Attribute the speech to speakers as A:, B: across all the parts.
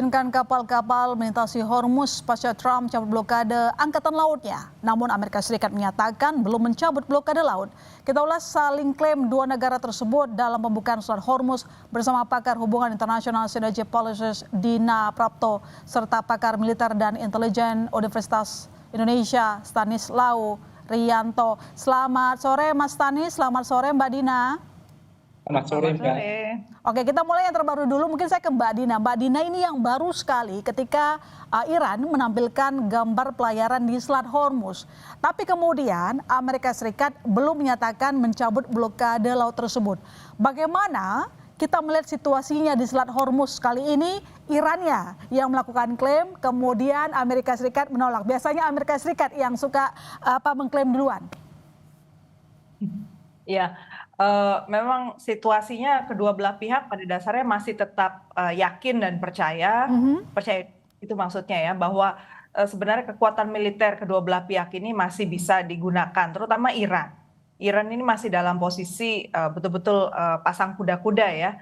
A: Izinkan kapal-kapal melintasi Hormuz pasca Trump cabut blokade angkatan lautnya. Namun Amerika Serikat menyatakan belum mencabut blokade laut. Kita ulas saling klaim dua negara tersebut dalam pembukaan Selat Hormuz bersama pakar hubungan internasional Synergy Policies Dina Prapto serta pakar militer dan intelijen Universitas Indonesia Stanislau Rianto. Selamat sore Mas Stanis, selamat sore Mbak Dina.
B: Selamat sore, Mbak.
A: Oke, kita mulai yang terbaru dulu. Mungkin saya ke Mbak Dina. Mbak Dina, ini yang baru sekali ketika Iran menampilkan gambar pelayaran di Selat Hormuz. Tapi kemudian Amerika Serikat belum menyatakan mencabut blokade laut tersebut. Bagaimana kita melihat situasinya di Selat Hormuz kali ini? Irannya yang melakukan klaim, kemudian Amerika Serikat menolak. Biasanya Amerika Serikat yang suka mengklaim duluan.
C: Ya, memang situasinya kedua belah pihak pada dasarnya masih tetap yakin dan percaya itu maksudnya ya, bahwa sebenarnya kekuatan militer kedua belah pihak ini masih bisa digunakan, terutama Iran. Iran ini masih dalam posisi betul-betul pasang kuda-kuda ya,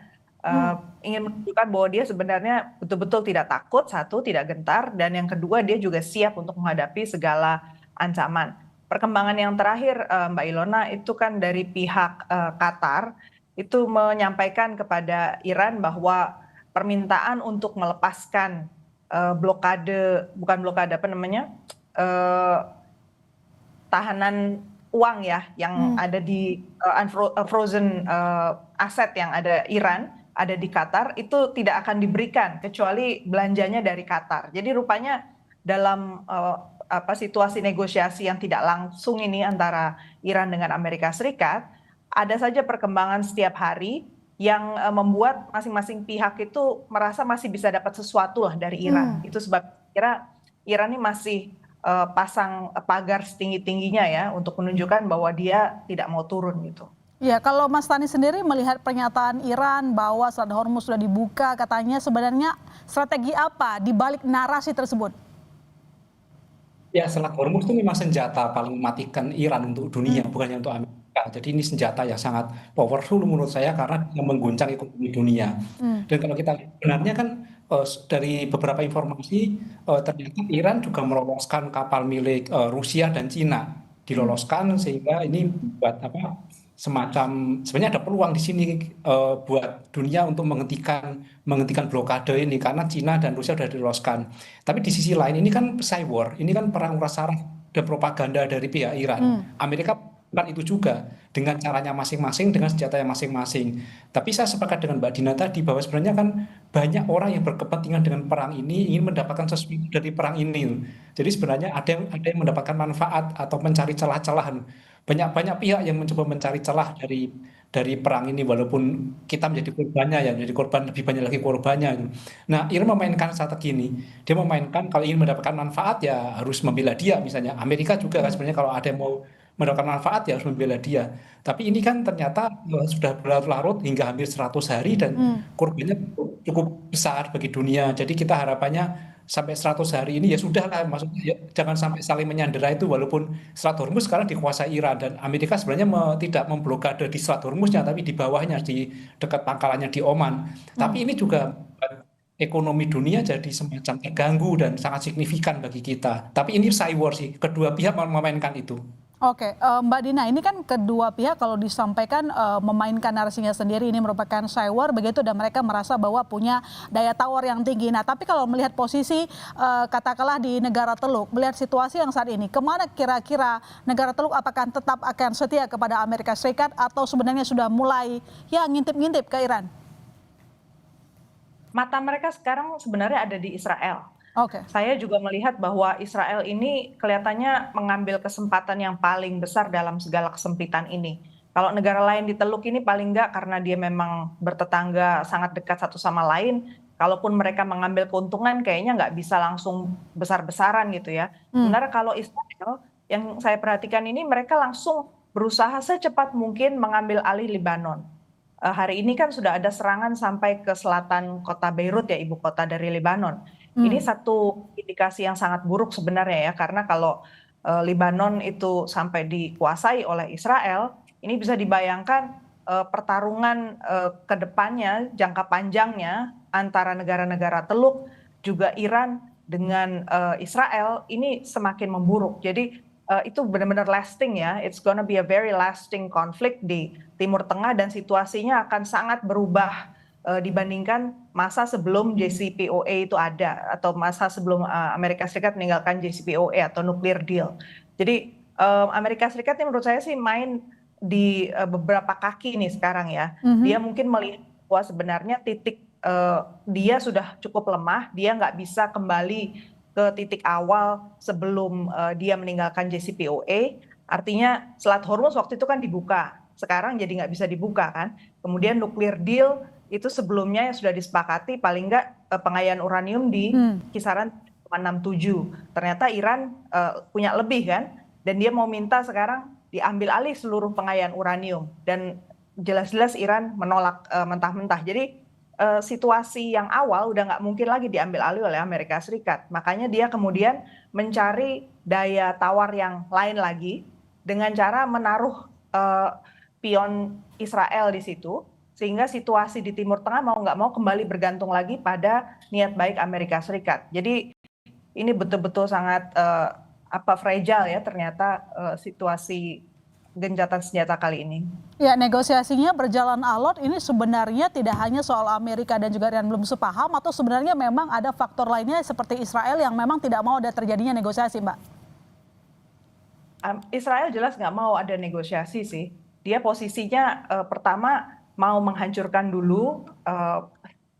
C: ingin menunjukkan bahwa dia sebenarnya betul-betul tidak takut, satu, tidak gentar, dan yang kedua dia juga siap untuk menghadapi segala ancaman. Perkembangan yang terakhir Mbak Ilona itu kan dari pihak Qatar itu menyampaikan kepada Iran bahwa permintaan untuk melepaskan tahanan uang ya yang ada di frozen aset yang ada Iran ada di Qatar itu tidak akan diberikan kecuali belanjanya dari Qatar. Jadi rupanya dalam situasi negosiasi yang tidak langsung ini antara Iran dengan Amerika Serikat, ada saja perkembangan setiap hari yang membuat masing-masing pihak itu merasa masih bisa dapat sesuatu lah dari Iran. Itu sebab kira Iran ini masih pasang pagar setinggi-tingginya ya untuk menunjukkan bahwa dia tidak mau turun gitu.
A: Ya, kalau Mas Tani sendiri melihat pernyataan Iran bahwa Selat Hormuz sudah dibuka, katanya sebenarnya strategi apa di balik narasi tersebut?
B: Ya, Selat Hormuz itu memang senjata paling mematikan Iran untuk dunia, bukannya untuk Amerika. Jadi ini senjata yang sangat powerful menurut saya karena mengguncang ekonomi dunia. Dan kalau kita sebenarnya kan dari beberapa informasi ternyata Iran juga meloloskan kapal milik Rusia dan Cina, diloloskan sehingga ini buat semacam sebenarnya ada peluang di sini buat dunia untuk menghentikan blokade ini karena Cina dan Rusia sudah diloloskan. Tapi di sisi lain ini kan cyber, ini kan perang uras saraf dan propaganda dari pihak Iran. Amerika bukan itu juga dengan caranya masing-masing dengan senjatanya masing-masing. Tapi saya sepakat dengan Mbak Dina tadi bahwa sebenarnya kan banyak orang yang berkepentingan dengan perang ini ingin mendapatkan sesuatu dari perang ini. Jadi sebenarnya ada yang mendapatkan manfaat atau mencari celah-celahan. Banyak pihak yang mencoba mencari celah dari perang ini walaupun kita menjadi korbannya ya menjadi korban lebih banyak lagi korbannya. Nah, Iran memainkan strategi ini. Dia memainkan kalau ingin mendapatkan manfaat ya harus membela dia misalnya. Amerika juga kan sebenarnya kalau ada yang mau mendapatkan manfaat ya harus membela dia. Tapi ini kan ternyata sudah berlarut-larut hingga hampir 100 hari dan korbannya cukup besar bagi dunia. Jadi kita harapannya sampai 100 hari ini ya sudah lah, maksudnya ya, jangan sampai saling menyandera itu walaupun Selat Hormuz sekarang dikuasai Iran dan Amerika sebenarnya tidak memblokade di Selat Hormuznya tapi di bawahnya di dekat pangkalannya di Oman. Tapi ini juga ekonomi dunia jadi semacam terganggu dan sangat signifikan bagi kita. Tapi ini cyber sih, kedua pihak memainkan itu.
A: Oke, Mbak Dina, ini kan kedua pihak kalau disampaikan memainkan narasinya sendiri ini merupakan cyber begitu dan mereka merasa bahwa punya daya tawar yang tinggi. Nah, tapi kalau melihat posisi katakanlah di negara Teluk, melihat situasi yang saat ini, kemana kira-kira negara Teluk apakah tetap akan setia kepada Amerika Serikat atau sebenarnya sudah mulai ya ngintip-ngintip ke Iran?
C: Mata mereka sekarang sebenarnya ada di Israel.
A: Saya
C: juga melihat bahwa Israel ini kelihatannya mengambil kesempatan yang paling besar dalam segala kesempitan ini. Kalau negara lain di Teluk ini paling enggak karena dia memang bertetangga sangat dekat satu sama lain, kalaupun mereka mengambil keuntungan kayaknya nggak bisa langsung besar-besaran gitu ya. Sebenarnya kalau Israel yang saya perhatikan ini mereka langsung berusaha secepat mungkin mengambil alih Lebanon. Hari ini kan sudah ada serangan sampai ke selatan kota Beirut ya, ibu kota dari Lebanon. Ini satu indikasi yang sangat buruk sebenarnya ya, karena kalau Lebanon itu sampai dikuasai oleh Israel, ini bisa dibayangkan pertarungan ke depannya, jangka panjangnya antara negara-negara Teluk juga Iran dengan Israel ini semakin memburuk. Jadi itu benar-benar lasting ya. It's gonna be a very lasting conflict di Timur Tengah dan situasinya akan sangat berubah dibandingkan masa sebelum JCPOA itu ada atau masa sebelum Amerika Serikat meninggalkan JCPOA atau nuclear deal. Jadi Amerika Serikat ini menurut saya sih main di beberapa kaki nih sekarang ya. Dia mungkin melihat bahwa sebenarnya titik dia sudah cukup lemah, dia nggak bisa kembali ke titik awal sebelum dia meninggalkan JCPOA. Artinya Selat Hormuz waktu itu kan dibuka, sekarang jadi nggak bisa dibuka kan. Kemudian nuclear deal itu sebelumnya yang sudah disepakati paling nggak pengayaan uranium di kisaran 67. Ternyata Iran punya lebih kan, dan dia mau minta sekarang diambil alih seluruh pengayaan uranium, dan jelas-jelas Iran menolak mentah-mentah. Jadi situasi yang awal udah nggak mungkin lagi diambil alih oleh Amerika Serikat. Makanya dia kemudian mencari daya tawar yang lain lagi dengan cara menaruh pion Israel di situ, sehingga situasi di Timur Tengah mau nggak mau kembali bergantung lagi pada niat baik Amerika Serikat. Jadi ini betul-betul sangat fragile ya ternyata situasi gencatan senjata kali ini.
A: Ya, negosiasinya berjalan alot. Ini sebenarnya tidak hanya soal Amerika dan juga Iran belum sepaham, atau sebenarnya memang ada faktor lainnya seperti Israel yang memang tidak mau ada terjadinya negosiasi, Mbak?
C: Israel jelas nggak mau ada negosiasi sih. Dia posisinya pertama mau menghancurkan dulu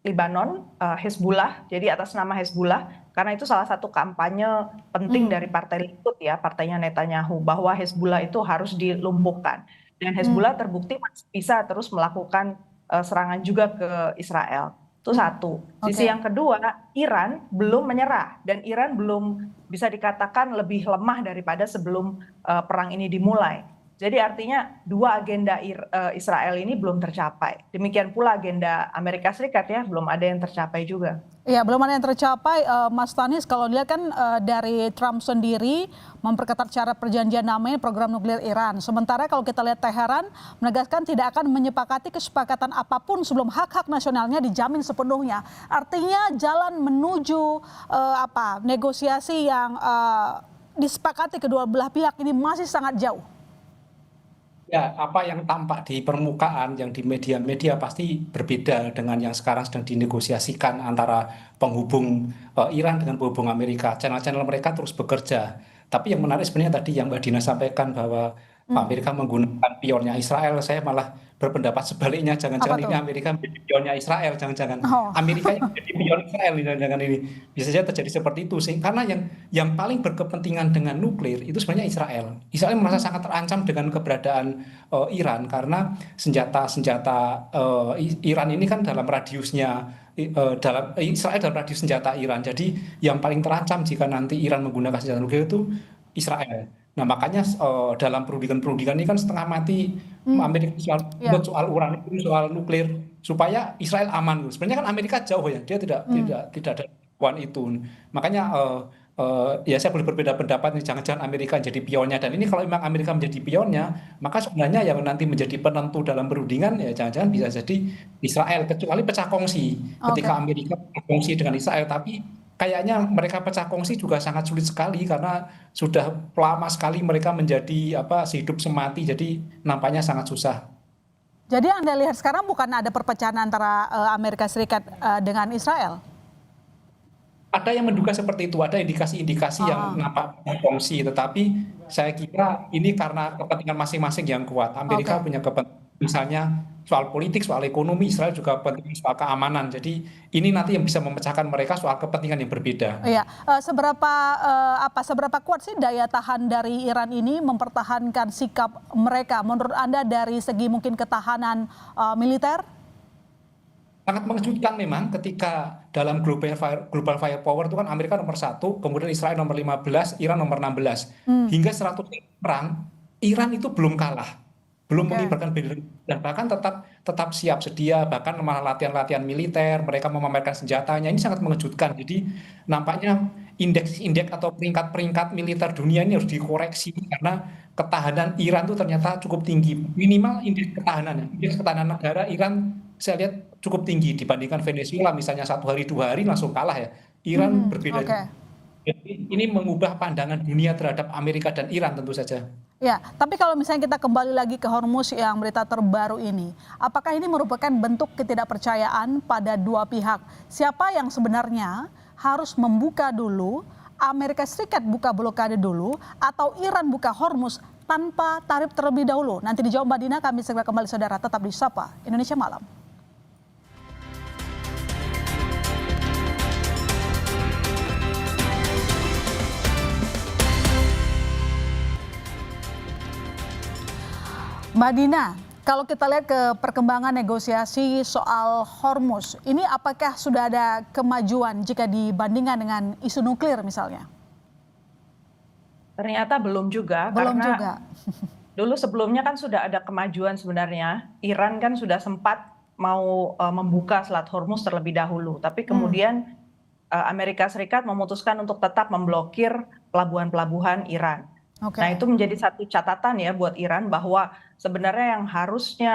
C: Lebanon, Hezbollah, jadi atas nama Hezbollah, karena itu salah satu kampanye penting dari Partai Likud ya, partainya Netanyahu, bahwa Hezbollah itu harus dilumpuhkan. Dan Hezbollah terbukti masih bisa terus melakukan serangan juga ke Israel. Itu satu. Sisi yang kedua, Iran belum menyerah, dan Iran belum bisa dikatakan lebih lemah daripada sebelum perang ini dimulai. Jadi artinya dua agenda Israel ini belum tercapai. Demikian pula agenda Amerika Serikat ya, belum ada yang tercapai juga.
A: Ya, belum ada yang tercapai, Mas Tanis. Kalau dilihat kan dari Trump sendiri memperketat syarat perjanjian damai program nuklir Iran. Sementara kalau kita lihat Teheran menegaskan tidak akan menyepakati kesepakatan apapun sebelum hak-hak nasionalnya dijamin sepenuhnya. Artinya jalan menuju negosiasi yang disepakati kedua belah pihak ini masih sangat jauh.
B: Ya, apa yang tampak di permukaan, yang di media-media pasti berbeda dengan yang sekarang sedang dinegosiasikan antara penghubung Iran dengan penghubung Amerika. Channel-channel mereka terus bekerja. Tapi yang menarik sebenarnya tadi yang Mbak Dina sampaikan bahwa Amerika menggunakan pionnya Israel, saya malah berpendapat sebaliknya. Jangan-jangan ini Amerika menjadi pionnya Israel, jangan-jangan Amerika yang menjadi pion Israel, jangan-jangan ini bisa saja terjadi seperti itu. Karena yang paling berkepentingan dengan nuklir itu sebenarnya Israel. Israel merasa sangat terancam dengan keberadaan Iran karena senjata-senjata Iran ini kan dalam radiusnya Israel dalam radius senjata Iran. Jadi yang paling terancam jika nanti Iran menggunakan senjata nuklir itu Israel. Nah makanya dalam perundingan ini kan setengah mati Amerika soal uranium, soal nuklir supaya Israel aman. Sebenarnya kan Amerika jauh ya, dia tidak ada kemampuan itu. Makanya ya saya boleh berbeda pendapat nih, jangan-jangan Amerika jadi pionnya, dan ini kalau memang Amerika menjadi pionnya, maka sebenarnya yang nanti menjadi penentu dalam perundingan ya jangan-jangan bisa jadi Israel, kecuali pecah kongsi ketika Amerika pecah kongsi dengan Israel. Tapi kayaknya mereka pecah kongsi juga sangat sulit sekali karena sudah lama sekali mereka menjadi sehidup semati, jadi nampaknya sangat susah.
A: Jadi Anda lihat sekarang bukan ada perpecahan antara Amerika Serikat dengan Israel?
B: Ada yang menduga seperti itu, ada indikasi-indikasi yang nampak kongsi, tetapi saya kira ini karena kepentingan masing-masing yang kuat. Amerika punya kepentingan misalnya soal politik, soal ekonomi, Israel juga penting soal keamanan. Jadi ini nanti yang bisa memecahkan mereka soal kepentingan yang berbeda.
A: Iya, seberapa kuat sih daya tahan dari Iran ini mempertahankan sikap mereka? Menurut Anda dari segi mungkin ketahanan militer?
B: Sangat mengejutkan memang ketika dalam global firepower itu kan Amerika nomor 1, kemudian Israel nomor 15, Iran nomor 16. Hingga 100 perang, Iran itu belum kalah, belum mengibarkan bendera, dan bahkan tetap siap sedia, bahkan malah latihan-latihan militer, mereka memamerkan senjatanya. Ini sangat mengejutkan. Jadi nampaknya indeks atau peringkat militer dunia ini harus dikoreksi karena ketahanan Iran itu ternyata cukup tinggi. Minimal indeks ketahanan negara Iran saya lihat cukup tinggi dibandingkan Venezuela misalnya 1 hari 2 hari langsung kalah ya. Iran berbeda.
A: Oke.
B: Jadi ini mengubah pandangan dunia terhadap Amerika dan Iran tentu saja.
A: Ya, tapi kalau misalnya kita kembali lagi ke Hormuz yang berita terbaru ini, apakah ini merupakan bentuk ketidakpercayaan pada dua pihak? Siapa yang sebenarnya harus membuka dulu, Amerika Serikat buka blokade dulu, atau Iran buka Hormuz tanpa tarif terlebih dahulu? Nanti dijawab Mbak Dina, kami segera kembali saudara, tetap di Sapa Indonesia Malam. Mbak Dina, kalau kita lihat ke perkembangan negosiasi soal Hormuz, ini apakah sudah ada kemajuan jika dibandingkan dengan isu nuklir misalnya?
C: Ternyata belum juga,
A: Belum
C: karena
A: juga.
C: dulu sebelumnya kan sudah ada kemajuan sebenarnya. Iran kan sudah sempat mau membuka Selat Hormuz terlebih dahulu, tapi kemudian Amerika Serikat memutuskan untuk tetap memblokir pelabuhan-pelabuhan Iran.
A: Oke.
C: Nah, itu menjadi satu catatan ya buat Iran bahwa sebenarnya yang harusnya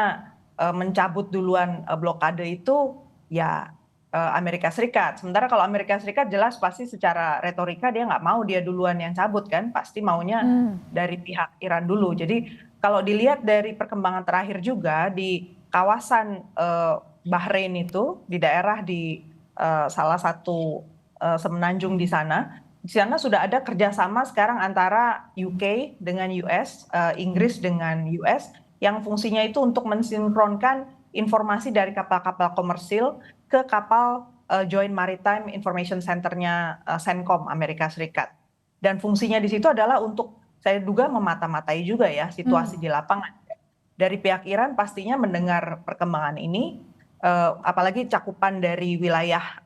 C: mencabut duluan blokade itu ya Amerika Serikat. Sementara kalau Amerika Serikat jelas pasti secara retorika dia nggak mau dia duluan yang cabut kan, pasti maunya dari pihak Iran dulu. Jadi kalau dilihat dari perkembangan terakhir juga di kawasan Bahrain itu, di daerah di salah satu semenanjung di sana sudah ada kerjasama sekarang antara UK dengan US, Inggris dengan US, yang fungsinya itu untuk mensinkronkan informasi dari kapal-kapal komersil ke kapal Joint Maritime Information Center-nya CENTCOM Amerika Serikat. Dan fungsinya di situ adalah untuk, saya duga, memata-matai juga ya situasi di lapangan. Dari pihak Iran pastinya mendengar perkembangan ini, apalagi cakupan dari wilayah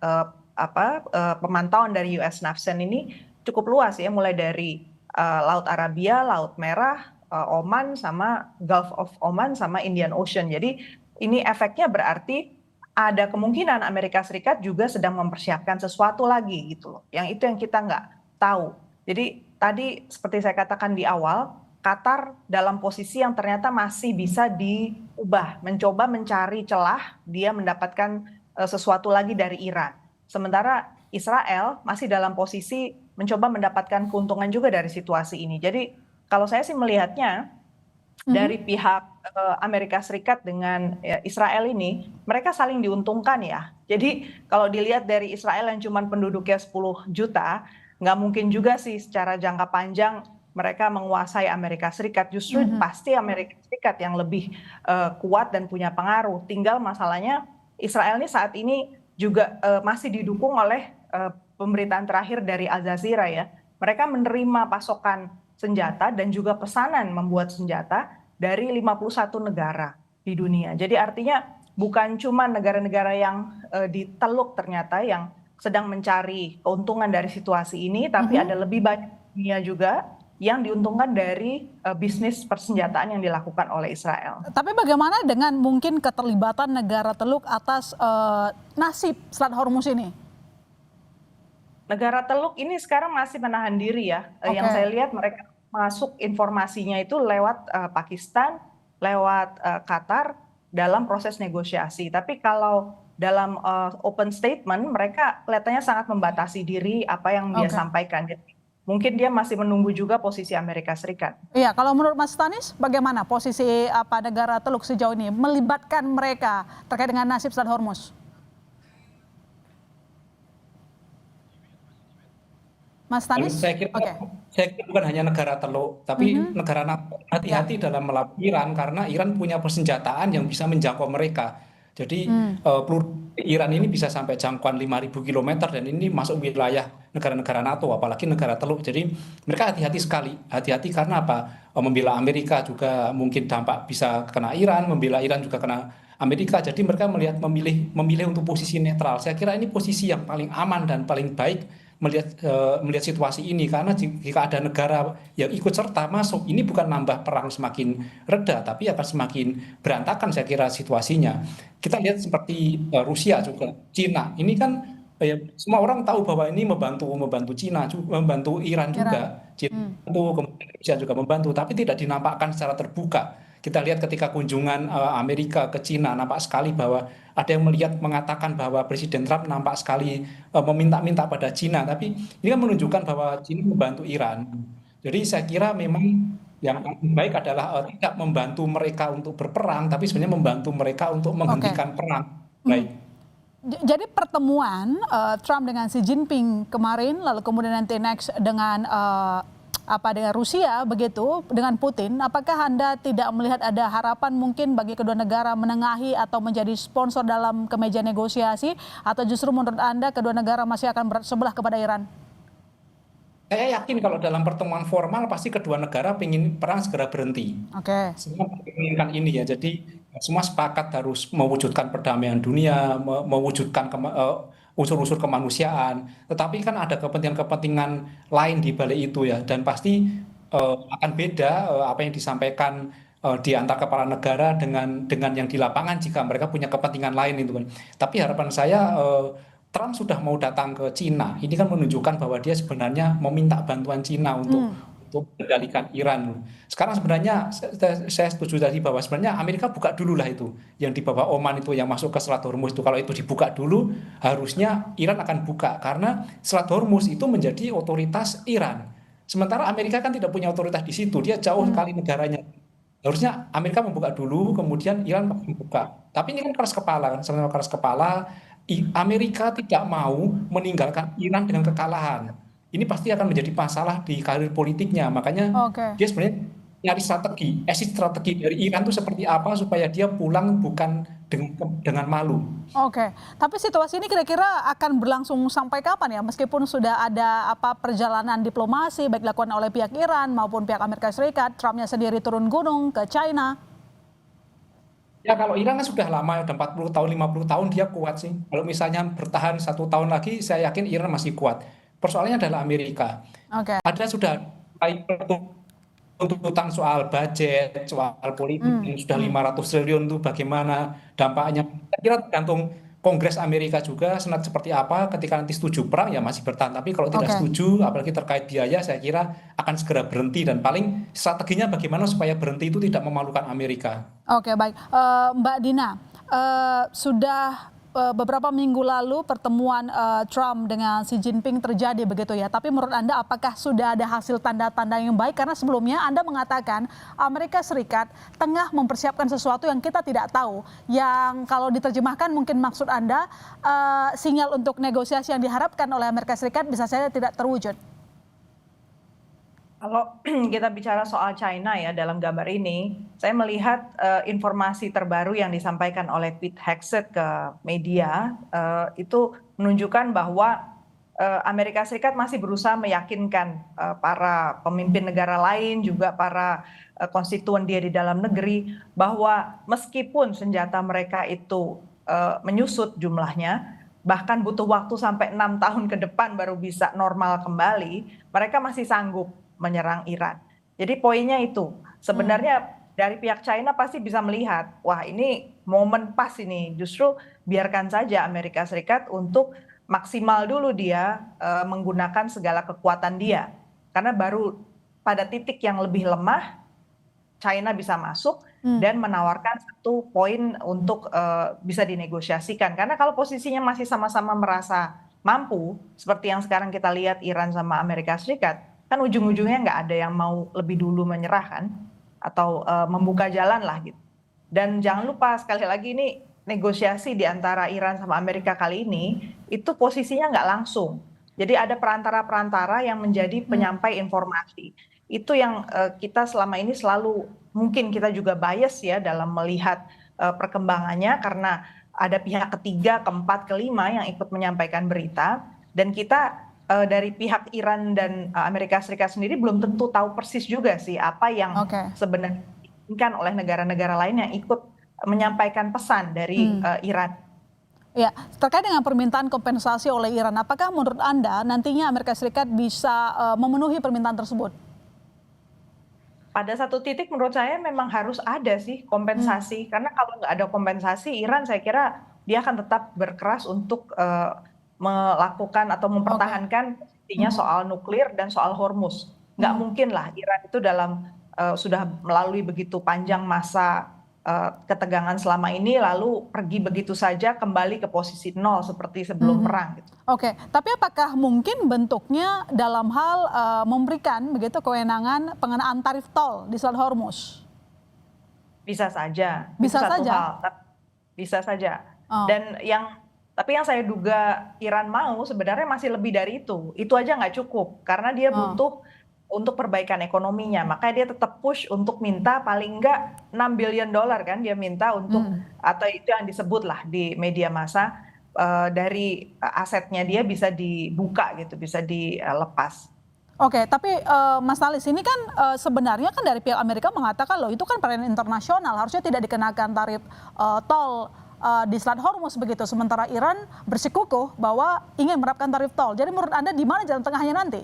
C: pemantauan dari US NAVCEN ini cukup luas ya, mulai dari Laut Arabia, Laut Merah, Oman, sama Gulf of Oman, sama Indian Ocean. Jadi ini efeknya berarti ada kemungkinan Amerika Serikat juga sedang mempersiapkan sesuatu lagi gitu loh. Yang itu yang kita nggak tahu. Jadi tadi seperti saya katakan di awal, Qatar dalam posisi yang ternyata masih bisa diubah, mencoba mencari celah dia mendapatkan sesuatu lagi dari Iran. Sementara Israel masih dalam posisi mencoba mendapatkan keuntungan juga dari situasi ini. Jadi kalau saya sih melihatnya dari pihak Amerika Serikat dengan Israel ini, mereka saling diuntungkan ya. Jadi kalau dilihat dari Israel yang cuma penduduknya 10 juta, nggak mungkin juga sih secara jangka panjang mereka menguasai Amerika Serikat. Justru pasti Amerika Serikat yang lebih kuat dan punya pengaruh. Tinggal masalahnya Israel ini saat ini juga masih didukung oleh pemberitaan terakhir dari Al Jazeera ya. Mereka menerima pasokan senjata dan juga pesanan membuat senjata dari 51 negara di dunia. Jadi artinya bukan cuma negara-negara yang di Teluk ternyata yang sedang mencari keuntungan dari situasi ini, tapi ada lebih banyak dunia juga yang diuntungkan dari bisnis persenjataan yang dilakukan oleh Israel.
A: Tapi bagaimana dengan mungkin keterlibatan negara Teluk atas nasib Selat Hormuz ini?
C: Negara Teluk ini sekarang masih menahan diri ya. Yang saya lihat mereka masuk informasinya itu lewat Pakistan, lewat Qatar dalam proses negosiasi. Tapi kalau dalam open statement mereka kelihatannya sangat membatasi diri apa yang dia sampaikan. Jadi, mungkin dia masih menunggu juga posisi Amerika Serikat.
A: Iya, kalau menurut Mas Stanis, bagaimana posisi negara Teluk sejauh ini melibatkan mereka terkait dengan nasib Selat Hormuz? Mas Stanis?
B: Saya kira bukan hanya negara Teluk, tapi negara NATO. Hati-hati dalam melawan Iran karena Iran punya persenjataan yang bisa menjangkau mereka. Jadi peluru Iran ini bisa sampai jangkauan 5.000 km dan ini masuk wilayah negara-negara NATO, apalagi negara Teluk. Jadi mereka hati-hati sekali. Hati-hati karena apa? Membela Amerika juga mungkin dampak bisa kena Iran, membela Iran juga kena Amerika. Jadi mereka memilih untuk posisi netral. Saya kira ini posisi yang paling aman dan paling baik melihat situasi ini, karena jika ada negara yang ikut serta masuk, ini bukan nambah perang semakin reda, tapi akan semakin berantakan saya kira situasinya. Kita lihat seperti Rusia juga, Cina, ini kan semua orang tahu bahwa ini membantu Cina, membantu Iran juga, Cina kemudian Rusia juga membantu, tapi tidak dinampakkan secara terbuka. Kita lihat ketika kunjungan Amerika ke Cina, nampak sekali bahwa ada yang mengatakan bahwa Presiden Trump nampak sekali meminta-minta pada Cina, tapi ini kan menunjukkan bahwa Cina membantu Iran. Jadi saya kira memang yang paling baik adalah tidak membantu mereka untuk berperang, tapi sebenarnya membantu mereka untuk
A: Oke.
B: menghentikan perang. Baik.
A: Jadi pertemuan Trump dengan Xi Jinping kemarin, lalu kemudian nanti next dengan dengan Rusia begitu, dengan Putin, apakah Anda tidak melihat ada harapan mungkin bagi kedua negara menengahi atau menjadi sponsor dalam kemeja negosiasi, atau justru menurut Anda kedua negara masih akan bersebelah kepada Iran?
B: Saya yakin kalau dalam pertemuan formal pasti kedua negara ingin perang segera berhenti.
A: Oke.
B: Semua menginginkan ini ya. Jadi semua sepakat harus mewujudkan perdamaian dunia, mewujudkan unsur-unsur kemanusiaan. Tetapi kan ada kepentingan-kepentingan lain di balik itu ya. Dan pasti akan beda apa yang disampaikan di antara kepala negara dengan yang di lapangan jika mereka punya kepentingan lain itu kan. Tapi harapan saya Trump sudah mau datang ke Cina. Ini kan menunjukkan bahwa dia sebenarnya meminta bantuan Cina untuk mengendalikan Iran. Sekarang sebenarnya saya setuju tadi bahwa sebenarnya Amerika buka dulu lah itu. Yang di bawah Oman itu yang masuk ke Selat Hormuz itu. Kalau itu dibuka dulu, harusnya Iran akan buka. Karena Selat Hormuz itu menjadi otoritas Iran. Sementara Amerika kan tidak punya otoritas di situ. Dia jauh sekali negaranya. Harusnya Amerika membuka dulu, kemudian Iran membuka. Tapi ini kan keras kepala kan, sama-sama keras kepala. Amerika tidak mau meninggalkan Iran dengan kekalahan. Ini pasti akan menjadi masalah di karir politiknya. Makanya
A: Oke.
B: dia sebenarnya nyari strategi, exit strategi dari Iran itu seperti apa supaya dia pulang bukan dengan malu.
A: Oke, tapi situasi ini kira-kira akan berlangsung sampai kapan ya? Meskipun sudah ada perjalanan diplomasi baik dilakukan oleh pihak Iran maupun pihak Amerika Serikat, Trumpnya sendiri turun gunung ke China.
B: Ya kalau Iran kan sudah lama, udah 40 tahun, 50 tahun dia kuat sih. Kalau misalnya bertahan 1 tahun lagi, saya yakin Iran masih kuat. Persoalannya adalah Amerika.
A: Oke.
B: Ada sudah tuntutan soal budget, soal politik yang sudah 500 triliun itu bagaimana dampaknya. Saya kira tergantung Kongres Amerika juga, Senat seperti apa, ketika nanti setuju perang ya masih bertahan. Tapi kalau tidak setuju, apalagi terkait biaya, saya kira akan segera berhenti. Dan paling strateginya bagaimana supaya berhenti itu tidak memalukan Amerika.
A: Oke, baik. Mbak Dina, sudah beberapa minggu lalu pertemuan Trump dengan Xi Jinping terjadi begitu ya. Tapi menurut Anda apakah sudah ada hasil tanda-tanda yang baik? Karena sebelumnya Anda mengatakan Amerika Serikat tengah mempersiapkan sesuatu yang kita tidak tahu. Yang kalau diterjemahkan mungkin maksud Anda sinyal untuk negosiasi yang diharapkan oleh Amerika Serikat bisa saja tidak terwujud.
C: Kalau kita bicara soal China ya dalam gambar ini, saya melihat informasi terbaru yang disampaikan oleh Pete Hegseth ke media itu menunjukkan bahwa Amerika Serikat masih berusaha meyakinkan para pemimpin negara lain, juga para konstituen dia di dalam negeri, bahwa meskipun senjata mereka itu menyusut jumlahnya, bahkan butuh waktu sampai 6 tahun ke depan baru bisa normal kembali, mereka masih sanggup menyerang Iran. Jadi poinnya itu, sebenarnya dari pihak China pasti bisa melihat, wah ini momen pas ini, justru biarkan saja Amerika Serikat untuk maksimal dulu dia menggunakan segala kekuatan dia. Karena baru pada titik yang lebih lemah, China bisa masuk dan menawarkan satu poin untuk bisa dinegosiasikan. Karena kalau posisinya masih sama-sama merasa mampu, seperti yang sekarang kita lihat Iran sama Amerika Serikat, kan ujung-ujungnya nggak ada yang mau lebih dulu menyerah kan, atau membuka jalan lah gitu. Dan jangan lupa sekali lagi ini negosiasi di antara Iran sama Amerika kali ini itu posisinya nggak langsung. Jadi ada perantara-perantara yang menjadi penyampai informasi. Itu yang kita selama ini selalu, mungkin kita juga bias ya dalam melihat perkembangannya, karena ada pihak ketiga, keempat, kelima yang ikut menyampaikan berita, dan kita dari pihak Iran dan Amerika Serikat sendiri belum tentu tahu persis juga sih apa yang sebenarnya diinginkan oleh negara-negara lain yang ikut menyampaikan pesan dari Iran.
A: Ya, terkait dengan permintaan kompensasi oleh Iran, apakah menurut Anda nantinya Amerika Serikat bisa memenuhi permintaan tersebut?
C: Pada satu titik menurut saya memang harus ada sih kompensasi, karena kalau nggak ada kompensasi, Iran saya kira dia akan tetap berkeras untuk melakukan atau mempertahankan posisinya soal nuklir dan soal Hormuz. Nggak mungkin lah Iran itu dalam sudah melalui begitu panjang masa ketegangan selama ini, lalu pergi begitu saja kembali ke posisi nol seperti sebelum perang gitu.
A: Oke, tapi apakah mungkin bentuknya dalam hal memberikan begitu kewenangan pengenaan tarif tol di Selat Hormuz?
C: Bisa saja.
A: Bisa
C: Itu satu
A: saja?
C: hal, bisa saja.
A: Oh.
C: Dan tapi yang saya duga Iran mau sebenarnya masih lebih dari itu. Itu aja nggak cukup karena dia butuh untuk perbaikan ekonominya. Makanya dia tetap push untuk minta paling enggak $6 billion kan dia minta untuk atau itu yang disebut lah di media massa dari asetnya dia bisa dibuka gitu, bisa dilepas.
A: Oke, tapi Mas Talis ini kan sebenarnya kan dari pihak Amerika mengatakan loh itu kan perairan internasional harusnya tidak dikenakan tarif tol di Selat Hormuz begitu. Sementara Iran bersikukuh bahwa ingin menerapkan tarif tol. Jadi menurut Anda di mana jalan tengahnya nanti?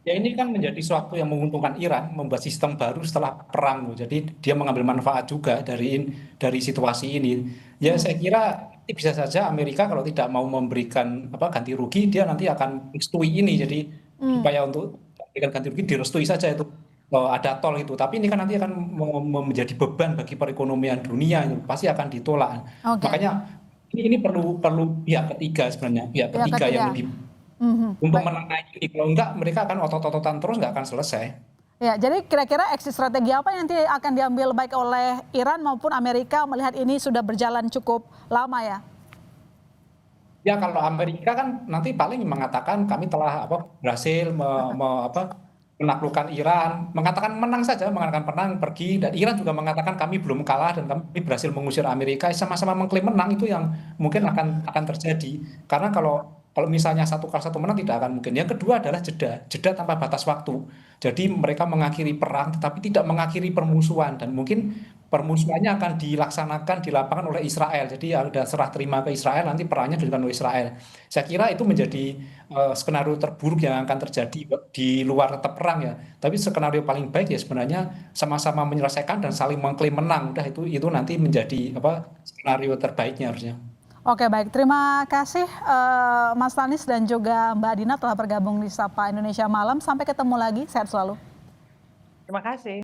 B: Ya ini kan menjadi suatu yang menguntungkan Iran membuat sistem baru setelah perang. Jadi dia mengambil manfaat juga dari situasi ini. Ya saya kira bisa saja Amerika kalau tidak mau memberikan ganti rugi dia nanti akan restui ini. Jadi supaya untuk memberikan ganti rugi direstui saja itu ada tol itu. Tapi ini kan nanti akan menjadi beban bagi perekonomian dunia, pasti akan ditolak. Makanya ini perlu pihak ketiga sebenarnya, pihak ketiga yang lebih untuk menengahi ini. Kalau enggak mereka akan otot-ototan terus, nggak akan selesai.
A: Ya, jadi kira-kira exit strategi apa yang nanti akan diambil baik oleh Iran maupun Amerika melihat ini sudah berjalan cukup lama ya?
B: Ya kalau Amerika kan nanti paling mengatakan kami telah berhasil menaklukkan Iran, mengatakan menang saja, mengatakan menang pergi, dan Iran juga mengatakan kami belum kalah dan kami berhasil mengusir Amerika, sama-sama mengklaim menang. Itu yang mungkin akan terjadi. Karena kalau misalnya 1-1 menang tidak akan mungkin. Yang kedua adalah jeda tanpa batas waktu. Jadi mereka mengakhiri perang tetapi tidak mengakhiri permusuhan, dan mungkin permusuhannya akan dilaksanakan di lapangan oleh Israel. Jadi ada serah terima ke Israel, nanti perangnya dilakukan oleh Israel. Saya kira itu menjadi skenario terburuk yang akan terjadi di luar tetap perang ya. Tapi skenario paling baik ya sebenarnya sama-sama menyelesaikan dan saling mengklaim menang. Udah itu nanti menjadi skenario terbaiknya harusnya.
A: Oke, baik, terima kasih Mas Tanis dan juga Mbak Dina telah bergabung di Sapa Indonesia Malam. Sampai ketemu lagi, sehat selalu.
C: Terima kasih.